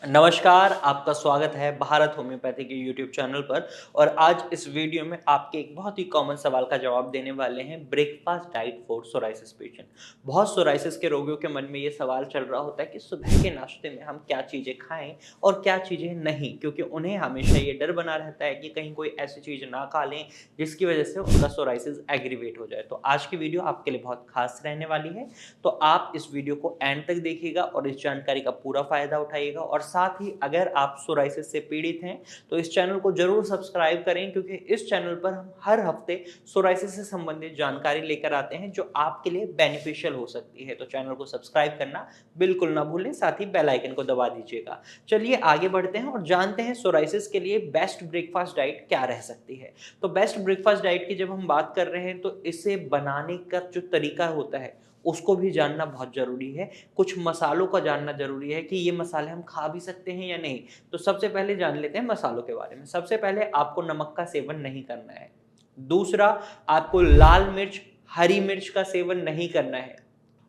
नमस्कार, आपका स्वागत है भारत होम्योपैथी के यूट्यूब चैनल पर। और आज इस वीडियो में आपके एक बहुत ही कॉमन सवाल का जवाब देने वाले हैं, breakfast diet for psoriasis patient. बहुत सोराइसिस के रोगियों के मन में ये सवाल चल रहा होता है कि सुबह के नाश्ते में हम क्या चीज़ें खाएं और क्या चीज़ें नहीं, क्योंकि उन्हें हमेशा ये डर बना रहता है कि कहीं कोई ऐसी चीज़ ना खा लें जिसकी वजह से उनका सोराइसिस एग्रीवेट हो जाए। तो आज की वीडियो आपके लिए बहुत खास रहने वाली है, तो आप इस वीडियो को एंड तक देखिएगा और इस जानकारी का पूरा फायदा उठाइएगा। और साथ ही अगर आप सोराइसिस से पीड़ित हैं तो इस चैनल को जरूर सब्सक्राइब करें, क्योंकि इस चैनल पर हम हर हफ्ते सोराइसिस से संबंधित जानकारी लेकर आते हैं जो आपके लिए बेनिफिशियल हो सकती है। तो चैनल को सब्सक्राइब करना बिल्कुल ना भूलें, साथ ही बेल आइकन को दबा दीजिएगा। चलिए आगे बढ़ते हैं और जानते हैं सोराइसिस के लिए बेस्ट ब्रेकफास्ट डाइट क्या रह सकती है। तो बेस्ट ब्रेकफास्ट डाइट की जब हम बात कर रहे हैं तो इसे बनाने का जो तरीका होता है उसको भी जानना बहुत ज़रूरी है। कुछ मसालों का जानना ज़रूरी है कि ये मसाले हम खा भी सकते हैं या नहीं। तो सबसे पहले जान लेते हैं मसालों के बारे में। सबसे पहले आपको नमक का सेवन नहीं करना है। दूसरा, आपको लाल मिर्च, हरी मिर्च का सेवन नहीं करना है।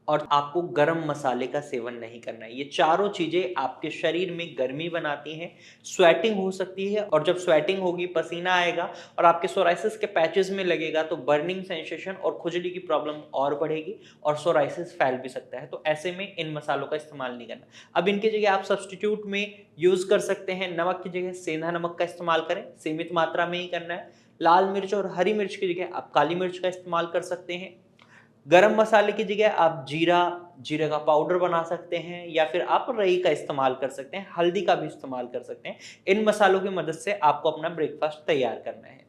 और आपको गरम मसाले का सेवन नहीं करना है। ये चारों चीज़ें आपके शरीर में गर्मी बनाती हैं, स्वेटिंग हो सकती है, और जब स्वेटिंग होगी, पसीना आएगा और आपके सोराइसिस के पैचेस में लगेगा तो बर्निंग सेंसेशन और खुजली की प्रॉब्लम और बढ़ेगी और सोराइसिस फैल भी सकता है। तो ऐसे में इन मसालों का इस्तेमाल नहीं करना। अब इनकी जगह आप सब्स्टिट्यूट में यूज़ कर सकते हैं। नमक की जगह सेंधा नमक का इस्तेमाल करें, सीमित मात्रा में ही करना है। लाल मिर्च और हरी मिर्च की जगह आप काली मिर्च का इस्तेमाल कर सकते हैं। गरम मसाले की जगह आप जीरे का पाउडर बना सकते हैं, या फिर आप राई का इस्तेमाल कर सकते हैं, हल्दी का भी इस्तेमाल कर सकते हैं। इन मसालों की मदद से आपको अपना ब्रेकफास्ट तैयार करना है।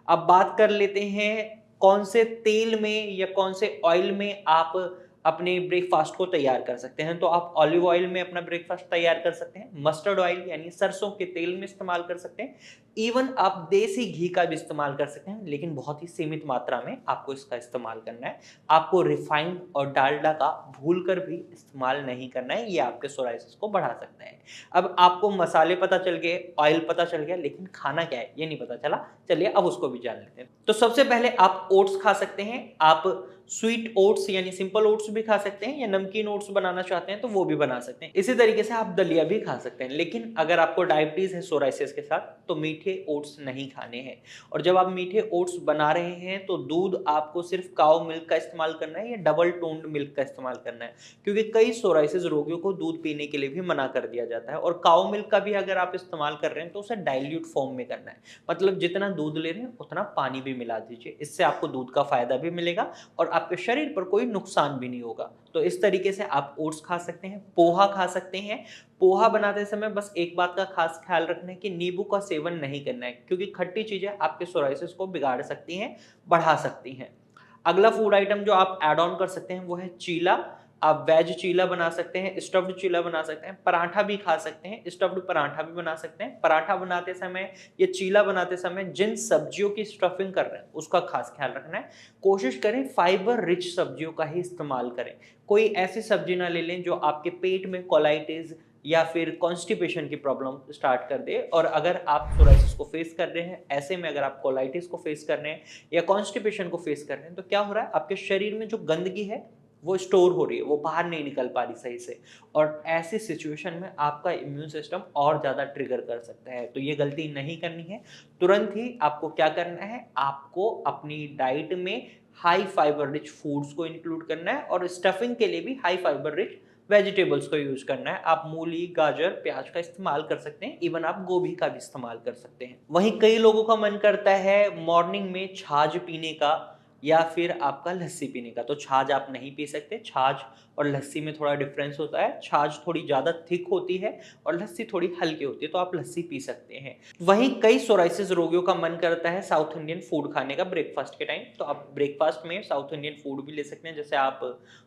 अब बात कर लेते हैं कौन से तेल में या कौन से ऑयल में आप अपने ब्रेकफास्ट को तैयार कर सकते हैं। तो आप ऑलिव ऑयल में अपना ब्रेकफास्ट तैयार कर सकते हैं, मस्टर्ड ऑयल यानी सरसों के तेल में इस्तेमाल कर सकते हैं, इवन आप देसी घी का भी इस्तेमाल कर सकते हैं, लेकिन बहुत ही सीमित मात्रा में आपको इसका इस्तेमाल करना है। आपको रिफाइंड और डालडा का भूलकर भी इस्तेमाल नहीं करना है, ये आपके सोराइसिस को बढ़ा सकता है। अब आपको मसाले पता चल गए, ऑयल पता चल गया, लेकिन खाना क्या है ये नहीं पता चला। चलिए अब उसको भी जान लेते हैं। तो सबसे पहले आप ओट्स खा सकते हैं। आप स्वीट ओट्स यानी सिंपल ओट्स भी खा सकते हैं, या नमकीन ओट्स बनाना चाहते हैं तो वो भी बना सकते हैं। इसी तरीके से आप दलिया भी खा सकते हैं। लेकिन अगर आपको डायबिटीज है सोराइसिस के साथ तो मीठे ओट्स नहीं खाने हैं। और जब आप मीठे ओट्स बना रहे हैं तो दूध आपको सिर्फ काउ मिल्क का इस्तेमाल करना है या डबल टोन्ड मिल्क का इस्तेमाल करना है, क्योंकि कई सोराइसिस रोगियों को दूध पीने के लिए भी मना कर दिया जाता है। और काउ मिल्क का भी अगर आप इस्तेमाल कर रहे हैं तो उसे डाइल्यूट फॉर्म में करना है, मतलब जितना दूध ले रहे हैं उतना पानी भी मिला दीजिए। इससे आपको दूध का फायदा भी मिलेगा और आपके शरीर पर कोई नुकसान भी नहीं होगा। तो इस तरीके से आप ओट्स खा सकते हैं, पोहा खा सकते हैं। पोहा बनाते समय बस एक बात का खास ख्याल रखना है कि नींबू का सेवन नहीं करना है, क्योंकि खट्टी चीजें आपके सोराइसिस को बिगाड़ सकती हैं, बढ़ा सकती हैं। अगला फूड आइटम जो आप ऐड ऑन कर सकते हैं वो है चीला। आप वेज चीला बना सकते हैं, स्टफ्ड चीला बना सकते हैं, पराठा भी खा सकते हैं, स्टफ्ड पराठा भी बना सकते हैं। पराठा बनाते समय या चीला बनाते समय जिन सब्जियों की स्टफिंग कर रहे हैं उसका खास ख्याल रखना है। कोशिश करें फाइबर रिच सब्जियों का ही इस्तेमाल करें। कोई ऐसी सब्जी ना ले लें जो आपके पेट में कोलाइटिस या फिर कॉन्स्टिपेशन की प्रॉब्लम स्टार्ट कर दे। और अगर आप सोराइसिस को फेस कर रहे हैं, ऐसे में अगर आप कोलाइटिस को फेस कर रहे हैं या कॉन्स्टिपेशन को फेस कर रहे हैं, तो क्या हो रहा है, आपके शरीर में जो गंदगी है वो स्टोर हो रही है, वो बाहर नहीं निकल पा रही सही से। और ऐसी सिचुएशन में आपका इम्यून सिस्टम और ज़्यादा ट्रिगर कर सकता है। तो ये गलती नहीं करनी है। तुरंत ही आपको क्या करना है, आपको अपनी डाइट में हाई फाइबर रिच फूड्स को इंक्लूड करना है, और स्टफिंग के लिए भी हाई फाइबर रिच वेजिटेबल्स को यूज करना है। आप मूली, गाजर, प्याज का इस्तेमाल कर सकते हैं, इवन आप गोभी का भी इस्तेमाल कर सकते हैं। वहीं कई लोगों का मन करता है मॉर्निंग में छाछ पीने का या फिर आपका लस्सी पीने का। तो छाछ आप नहीं पी सकते। छाछ और लस्सी में थोड़ा डिफरेंस होता है। छाछ थोड़ी ज़्यादा थिक होती है और लस्सी थोड़ी हल्की होती है, तो आप लस्सी पी सकते हैं। वहीं कई सोराइसिस रोगियों का मन करता है साउथ इंडियन फूड खाने का ब्रेकफास्ट के टाइम। तो आप ब्रेकफास्ट में साउथ इंडियन फूड भी ले सकते हैं, जैसे आप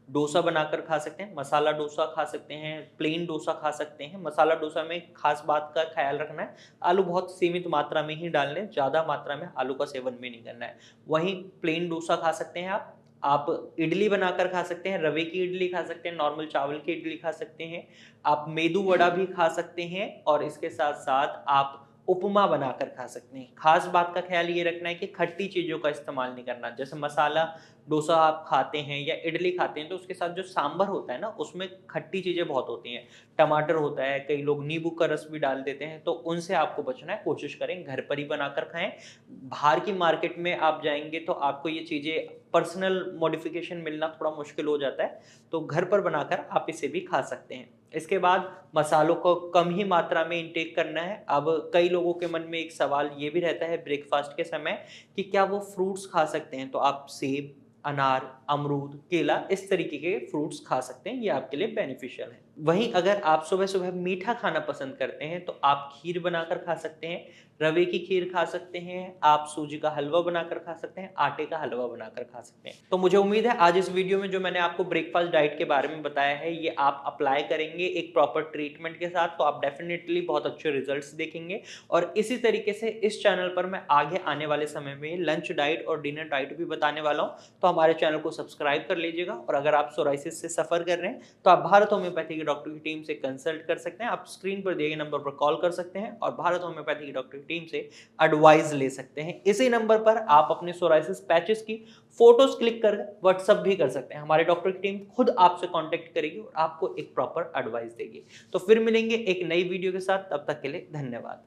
डोसा बनाकर खा सकते हैं, मसाला डोसा खा सकते हैं, प्लेन डोसा खा सकते हैं। मसाला डोसा में खास बात का ख्याल रखना है, आलू बहुत सीमित मात्रा में ही डालने, ज़्यादा मात्रा में आलू का सेवन भी नहीं करना है। वहीं प्लेन डोसा खा सकते हैं आप इडली बनाकर खा सकते हैं, रवे की इडली खा सकते हैं, नॉर्मल चावल की इडली खा सकते हैं, आप मेदू वड़ा भी खा सकते हैं, और इसके साथ साथ आप उपमा बनाकर खा सकते हैं। खास बात का ख्याल ये रखना है कि खट्टी चीज़ों का इस्तेमाल नहीं करना। जैसे मसाला डोसा आप खाते हैं या इडली खाते हैं तो उसके साथ जो सांभर होता है ना, उसमें खट्टी चीज़ें बहुत होती हैं। टमाटर होता है, कई लोग नींबू का रस भी डाल देते हैं, तो उनसे आपको बचना है। कोशिश करें घर पर ही बनाकर खाएँ। बाहर की मार्केट में आप जाएँगे तो आपको ये चीज़ें पर्सनल मॉडिफ़िकेशन मिलना थोड़ा मुश्किल हो जाता है, तो घर पर बनाकर आप इसे भी खा सकते हैं। इसके बाद मसालों को कम ही मात्रा में इंटेक करना है। अब कई लोगों के मन में एक सवाल ये भी रहता है ब्रेकफ़ास्ट के समय कि क्या वो फ्रूट्स खा सकते हैं? तो आप सेब, अनार, अमरूद, केला इस तरीके के फ्रूट्स खा सकते हैं, ये आपके लिए बेनिफिशियल है। वहीं अगर आप सुबह-सुबह मीठा खाना पसंद करते हैं तो आप खीर बनाकर खा सकते हैं, रवे की खीर खा सकते हैं, आप सूजी का हलवा बनाकर खा सकते हैं, आटे का हलवा बनाकर खा सकते हैं। तो मुझे उम्मीद है आज इस वीडियो में जो मैंने आपको ब्रेकफ़ास्ट डाइट के बारे में बताया है, ये आप अप्लाई करेंगे एक प्रॉपर ट्रीटमेंट के साथ तो आप डेफ़िनिटली बहुत अच्छे रिज़ल्ट्स देखेंगे। और इसी तरीके से इस चैनल पर मैं आगे आने वाले समय में लंच डाइट और डिनर डाइट भी बताने वाला हूँ, तो हमारे चैनल को सब्सक्राइब कर लीजिएगा। और अगर आप सोराइसिस से सफ़र कर रहे हैं, तो आप भारत होम्योपैथी के डॉक्टर की टीम से कंसल्ट कर सकते हैं। आप स्क्रीन पर दिए गए नंबर पर कॉल कर सकते हैं और भारत होम्योपैथी के डॉक्टर की टीम से एडवाइस ले सकते हैं। इसी नंबर पर आप अपने सोराइसिस पैचेस की फोटोज क्लिक कर व्हाट्सएप भी कर सकते हैं। हमारे डॉक्टर की टीम खुद आपसे कांटेक्ट करेगी और आपको एक प्रॉपर एडवाइस देगी। तो फिर मिलेंगे एक नई वीडियो के साथ, तब तक के लिए धन्यवाद।